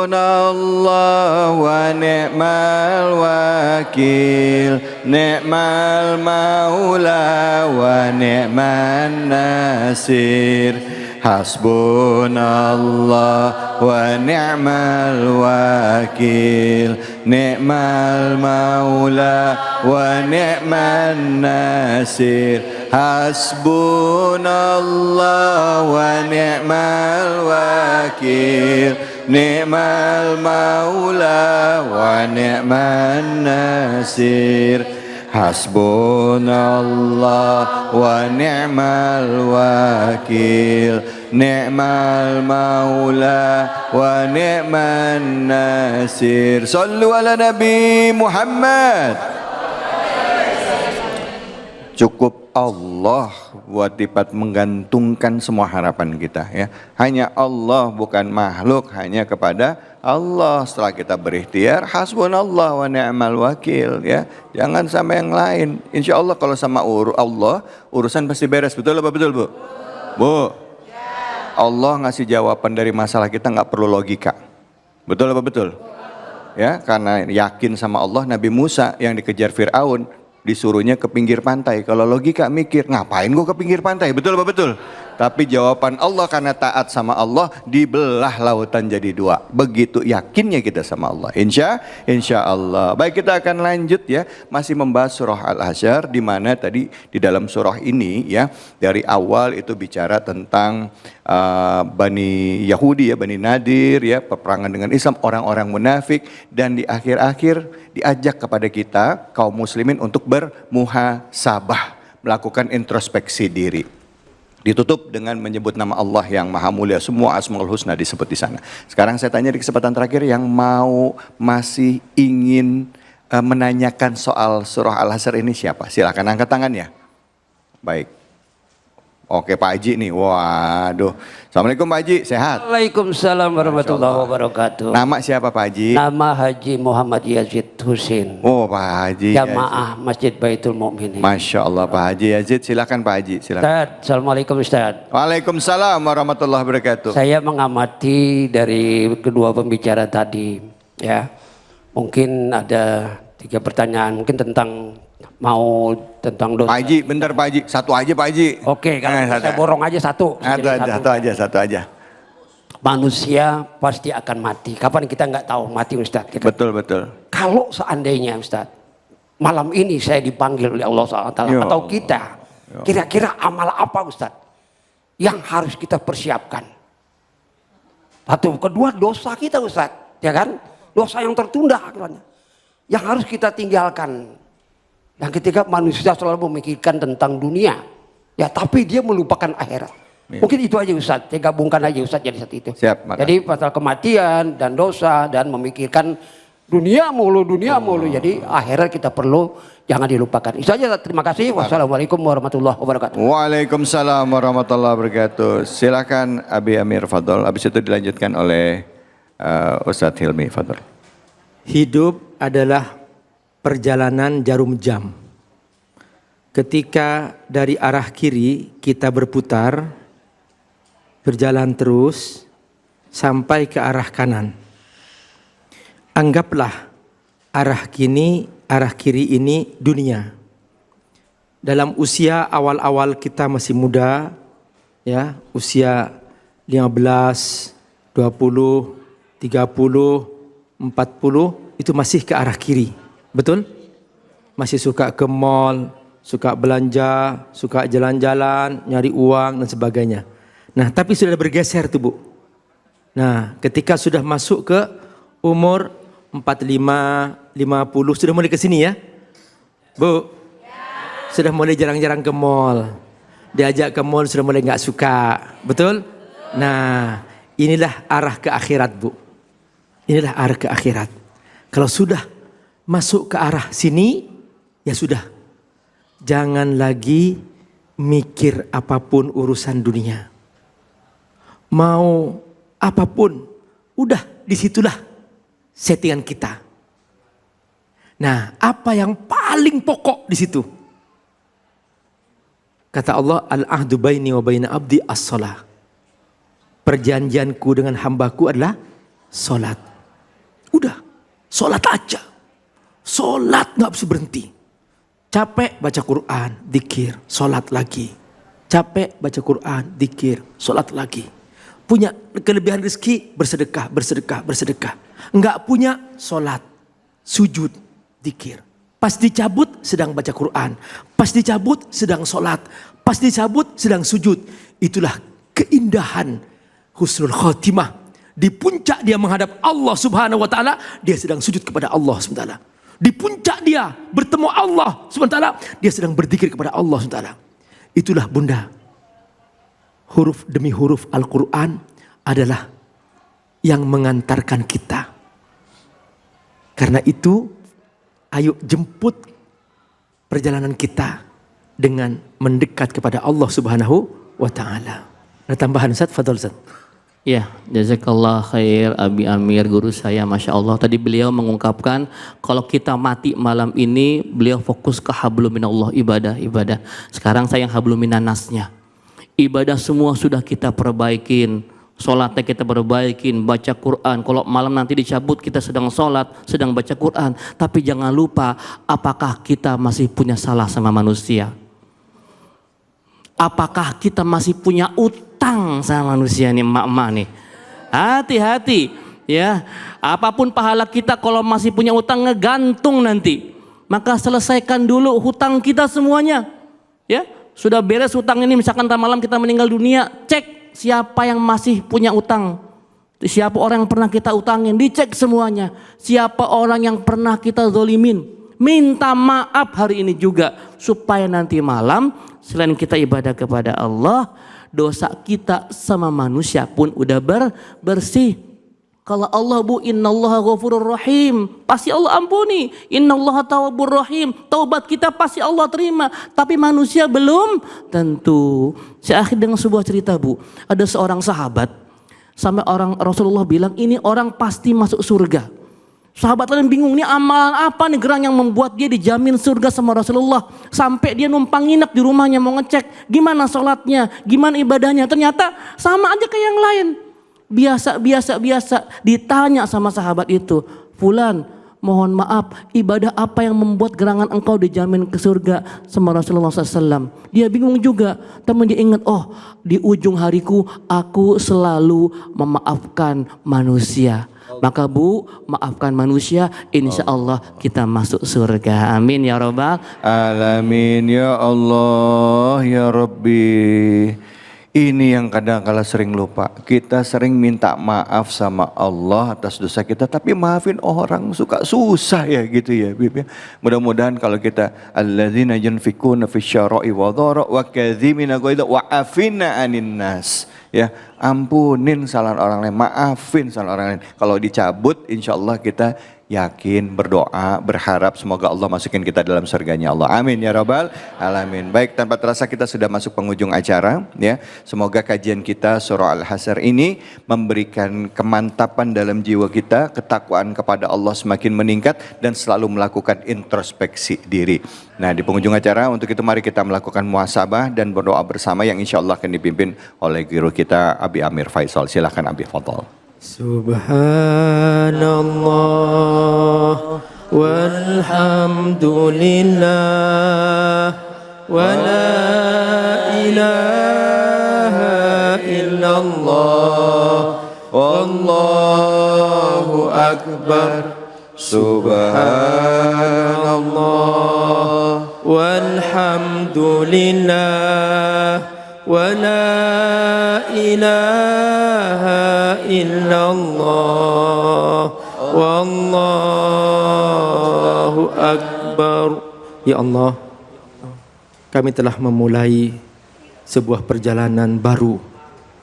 Hasbunallah wa ni'mal wakil, ni'mal maula wa ni'man nasir. Hasbunallah wa ni'mal wakil, ni'mal maula wa ni'man nasir. Hasbunallah wa ni'mal wakil, ni'mal maula wa ni'man nasir. Hasbunallah wa ni'mal wakil, ni'mal maula wa ni'man nasir. Sallu ala Nabi Muhammad. Cukup Allah buat dapat menggantungkan semua harapan kita ya. Hanya Allah, bukan makhluk, hanya kepada Allah. Setelah kita berikhtiar, hasbunallah wa ni'mal wakil ya. Jangan sama yang lain. Insya Allah kalau sama Allah, urusan pasti beres. Betul apa betul, Bu? Bu, Allah ngasih jawaban dari masalah kita nggak perlu logika. Betul apa betul? Ya, karena yakin sama Allah, Nabi Musa yang dikejar Fir'aun disuruhnya ke pinggir pantai. Kalau logika mikir, ngapain gua ke pinggir pantai? Betul apa betul? Tapi jawaban Allah karena taat sama Allah, dibelah lautan jadi dua. Begitu yakinnya kita sama Allah. Insya Allah. Baik, kita akan lanjut ya, masih membahas surah Al-Hasyr, di mana tadi di dalam surah ini ya, dari awal itu bicara tentang Bani Yahudi ya, Bani Nadir ya, peperangan dengan Islam, orang-orang munafik, dan di akhir-akhir diajak kepada kita kaum muslimin untuk bermuhasabah, melakukan introspeksi diri. Ditutup dengan menyebut nama Allah yang Maha Mulia, semua Asmaul Husna disebut di sana. Sekarang saya tanya di kesempatan terakhir, yang masih ingin menanyakan soal surah Al-Hasyr ini siapa? Silakan angkat tangannya. Baik. Oke, Pak Haji nih. Waduh. Assalamualaikum Pak Haji, sehat? Waalaikumsalam warahmatullahi wabarakatuh. Nama siapa Pak Haji? Nama Haji Muhammad Yazid Husin. Oh, Pak Haji. Jamaah Masjid Baitul Mukminin. Masya Allah Pak Haji Yazid, silakan Pak Haji. Silakan. Ustaz, Assalamualaikum Ustaz. Waalaikumsalam warahmatullahi wabarakatuh. Saya mengamati dari kedua pembicara tadi, ya. Mungkin ada 3 pertanyaan, mungkin tentang dosa. Pak Haji, bentar Pak Haji, satu aja Pak Haji. Oke, kalau saya borong aja satu. Satu aja. Manusia pasti akan mati. Kapan kita nggak tahu mati, Ustaz? Betul. Kalau seandainya Ustaz, malam ini saya dipanggil oleh Allah SWT atau kita, kira-kira amal apa Ustaz yang harus kita persiapkan? Satu, kedua dosa kita Ustaz, ya kan? Dosa yang tertunda akhirnya, yang harus kita tinggalkan. Dan ketika manusia selalu memikirkan tentang dunia, ya tapi dia melupakan akhirat. Ya. Mungkin itu aja Ustaz, saya gabungkan aja Ustaz jadi satu itu. Siap, jadi pasal kematian dan dosa dan memikirkan dunia mulu. Jadi akhirat kita perlu jangan dilupakan. Itu aja, terima kasih. Wassalamualaikum warahmatullahi wabarakatuh. Waalaikumsalam warahmatullahi wabarakatuh. Silakan Abi Amir Fadol, habis itu dilanjutkan oleh Ustadz Hilmi Fadol. Hidup adalah perjalanan jarum jam. Ketika dari arah kiri kita berputar, berjalan terus sampai ke arah kanan. Anggaplah arah kiri ini dunia. Dalam usia awal-awal kita masih muda, ya, usia 15, 20, 30, 40, itu masih ke arah kiri. Betul? Masih suka ke mall, suka belanja, suka jalan-jalan, nyari uang dan sebagainya. Nah, tapi sudah bergeser tuh, Bu. Nah, ketika sudah masuk ke umur 45, 50, sudah mulai ke sini ya? Bu? Sudah mulai jarang-jarang ke mall. Diajak ke mall sudah mulai nggak suka. Betul? Nah, inilah arah ke akhirat, Bu. Inilah arah ke akhirat. Kalau sudah masuk ke arah sini, ya sudah. Jangan lagi mikir apapun urusan dunia. Mau apapun, udah disitulah settingan kita. Nah, apa yang paling pokok di situ? Kata Allah, al-ahdu baini wa baina abdi as-salah. Perjanjianku dengan hambaku adalah salat. Udah, sholat aja. Sholat gak bisa berhenti. Capek baca Quran, dzikir, sholat lagi. Capek baca Quran, dzikir, sholat lagi. Punya kelebihan rezeki, bersedekah, bersedekah, bersedekah. Enggak punya, sholat, sujud, dzikir. Pas dicabut sedang baca Quran. Pas dicabut sedang sholat. Pas dicabut sedang sujud. Itulah keindahan husnul khotimah. Di puncak dia menghadap Allah subhanahu wa ta'ala, dia sedang sujud kepada Allah subhanahu wa ta'ala. Di puncak dia bertemu Allah subhanahu wa ta'ala, dia sedang berzikir kepada Allah subhanahu wa ta'ala. Itulah bunda, huruf demi huruf Al-Quran adalah yang mengantarkan kita. Karena itu, ayo jemput perjalanan kita dengan mendekat kepada Allah subhanahu wa ta'ala. Ada tambahan Ustaz? Fadhol Ustaz. Ya, jazakallah khair Abi Amir, guru saya, Masya Allah. Tadi beliau mengungkapkan kalau kita mati malam ini, beliau fokus ke hablum minallah, ibadah. Sekarang saya yang hablum minannasnya. Ibadah semua sudah kita perbaikin. Sholatnya kita perbaikin, baca Quran. Kalau malam nanti dicabut kita sedang sholat, sedang baca Quran. Tapi jangan lupa, apakah kita masih punya salah sama manusia? Apakah kita masih punya utang sama manusia nih, emak-emak nih? Hati-hati ya. Apapun pahala kita kalau masih punya utang ngegantung nanti. Maka selesaikan dulu hutang kita semuanya. Ya, sudah beres hutang ini, misalkan ntar malam kita meninggal dunia, cek siapa yang masih punya utang. Siapa orang yang pernah kita utangin, dicek semuanya. Siapa orang yang pernah kita zolimin, minta maaf hari ini juga. Supaya nanti malam selain kita ibadah kepada Allah, dosa kita sama manusia pun udah bersih. Kalau Allah bu, innallaha ghafurur rahim, pasti Allah ampuni. Innallaha tawwabur rahim, taubat kita pasti Allah terima. Tapi manusia belum tentu. Saya akhir dengan sebuah cerita bu. Ada seorang sahabat, sampai orang Rasulullah bilang ini orang pasti masuk surga. Sahabat lain bingung, ini amalan apa nih gerak yang membuat dia dijamin surga sama Rasulullah. Sampai dia numpang nginep di rumahnya mau ngecek gimana sholatnya, gimana ibadahnya. Ternyata sama aja kayak yang lain. Biasa. Ditanya sama sahabat itu, Fulan, mohon maaf, ibadah apa yang membuat gerangan engkau dijamin ke surga sama Rasulullah SAW? Dia bingung juga, tapi dia ingat, oh di ujung hariku aku selalu memaafkan manusia. Maka bu, maafkan manusia, insya Allah kita masuk surga. Amin ya Rabbal Alamin ya Allah ya Rabbi. Ini yang kadang kala sering lupa. Kita sering minta maaf sama Allah atas dosa kita, tapi maafin orang suka susah ya gitu ya Bib ya. Mudah-mudahan kalau kita alladzina yunfikuna fisyara'i wa dharra wa kadzimina ghaidha wa afina 'anin nas. Ya, ampunin salah orang lain, maafin salah orang lain. Kalau dicabut insyaallah kita yakin, berdoa, berharap semoga Allah masukin kita dalam surganya Allah. Amin ya Rabbal Alamin. Baik, tanpa terasa kita sudah masuk penghujung acara ya. Semoga kajian kita surah Al-Hasyr ini memberikan kemantapan dalam jiwa kita, ketakwaan kepada Allah semakin meningkat dan selalu melakukan introspeksi diri. Nah, di penghujung acara untuk itu mari kita melakukan muhasabah dan berdoa bersama yang insya Allah akan dipimpin oleh guru kita Abi Amir Faisal. Silakan Abi, fadhol. Subhanallah walhamdulillah wa la ilaha illallah wallahu akbar. Subhanallah walhamdulillah wa la ilaha illallah wallahu akbar. Ya Allah, kami telah memulai sebuah perjalanan baru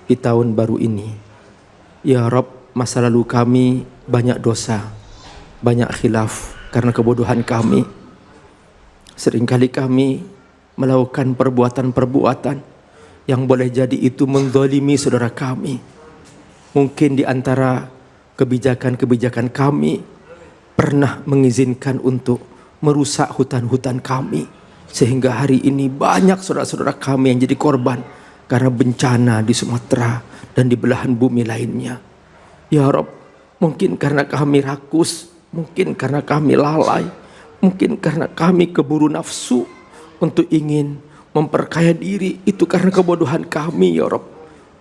di tahun baru ini. Ya Rabb, masa lalu kami banyak dosa, banyak khilaf karena kebodohan kami. Seringkali kami melakukan perbuatan-perbuatan yang boleh jadi itu menzalimi saudara kami. Mungkin di antara kebijakan-kebijakan kami pernah mengizinkan untuk merusak hutan-hutan kami. Sehingga hari ini banyak saudara-saudara kami yang jadi korban karena bencana di Sumatera dan di belahan bumi lainnya. Ya Rabb, Mungkin karena kami rakus, mungkin karena kami lalai, mungkin karena kami keburu nafsu untuk ingin memperkaya diri. Itu karena kebodohan kami ya Rabb.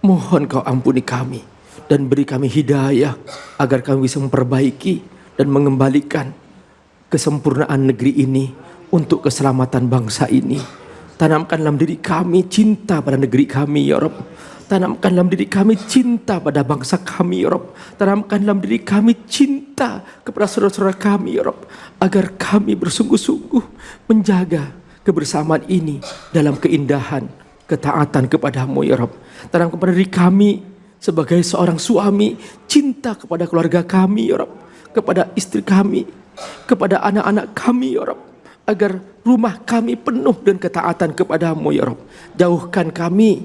Mohon kau ampuni kami dan beri kami hidayah agar kami bisa memperbaiki dan mengembalikan kesempurnaan negeri ini untuk keselamatan bangsa ini. Tanamkan dalam diri kami cinta pada negeri kami ya Rabb. Tanamkan dalam diri kami cinta pada bangsa kami ya Rabb. Tanamkan dalam diri kami cinta kepada saudara-saudara kami ya Rabb. Agar kami bersungguh-sungguh menjaga kebersamaan ini dalam keindahan, ketaatan kepadamu ya Rabb. Tanamkan kepada diri kami sebagai seorang suami cinta kepada keluarga kami ya Rabb. Kepada istri kami, kepada anak-anak kami ya Rabb. Agar rumah kami penuh dengan ketaatan kepadamu ya Rabb. Jauhkan kami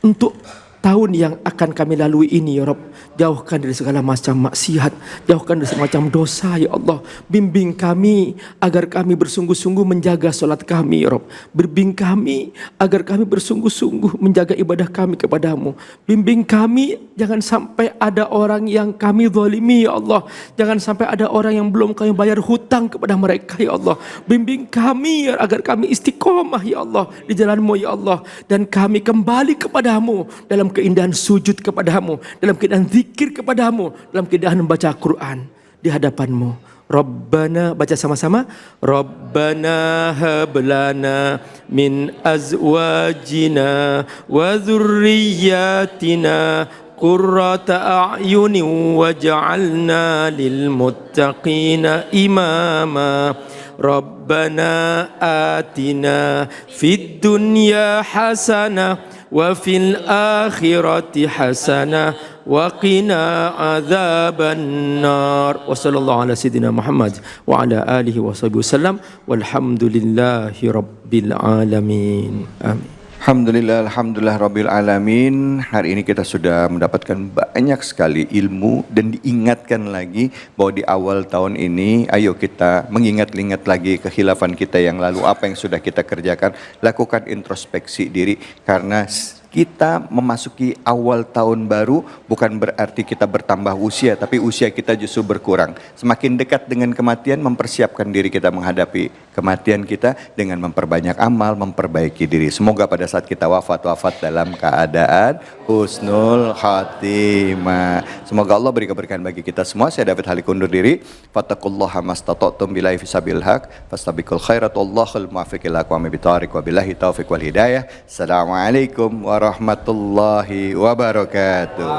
untuk tahun yang akan kami lalui ini ya Rabb. Jauhkan dari segala macam maksiat, jauhkan dari segala macam dosa ya Allah. Bimbing kami agar kami bersungguh-sungguh menjaga solat kami ya Rabb. Bimbing kami agar kami bersungguh-sungguh menjaga ibadah kami kepadamu. Bimbing kami jangan sampai ada orang yang kami zalimi ya Allah. Jangan sampai ada orang yang belum kami bayar hutang kepada mereka ya Allah. Bimbing kami agar kami istiqomah ya Allah di jalanmu ya Allah. Dan kami kembali kepadamu dalam keindahan sujud kepadamu, dalam keindahan zikir kepadamu, dalam keindahan membaca Quran di hadapanmu. Rabbana, baca sama-sama. Rabbana hablana min azwajina wa dzurriyyatina qurrata a'yunin waj'alna lil muttaqina imama. Rabbana atina fid dunya hasanah wa fil akhirati hasanah wa qina adzaban nar. Wa sallallahu ala sayyidina Muhammad wa ala alihi wa sahbihi wasallam walhamdulillahi rabbil alamin. Amin. Alhamdulillah, alhamdulillah rabbil alamin. Hari ini kita sudah mendapatkan banyak sekali ilmu dan diingatkan lagi bahwa di awal tahun ini ayo kita mengingat-ingat lagi kekhilafan kita yang lalu, apa yang sudah kita kerjakan, lakukan introspeksi diri karena kita memasuki awal tahun baru bukan berarti kita bertambah usia, tapi usia kita justru berkurang. Semakin dekat dengan kematian, mempersiapkan diri kita menghadapi kematian kita dengan memperbanyak amal, memperbaiki diri. Semoga pada saat kita wafat dalam keadaan husnul khatimah. Semoga Allah beri keberkahan bagi kita semua. Saya David Halik undur diri. Fattaqullaha mastata'tum billahi fisabil haq. Fastabiqul khairat wallahul muwaffiqil aqwami bitariq wa billahi taufiq wal hidayah. Assalamualaikum warahmatullahi wabarakatuh.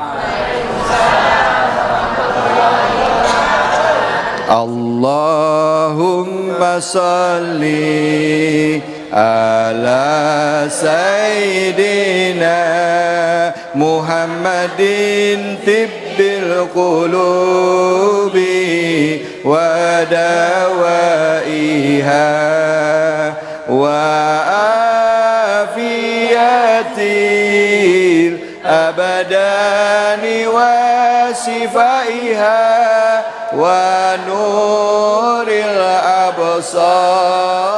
Allahumma salli ala sayyidina Muhammadin tibbil qulubi wa dawaiha wa afiyatil abadani wa sifaiha wa nuril absar.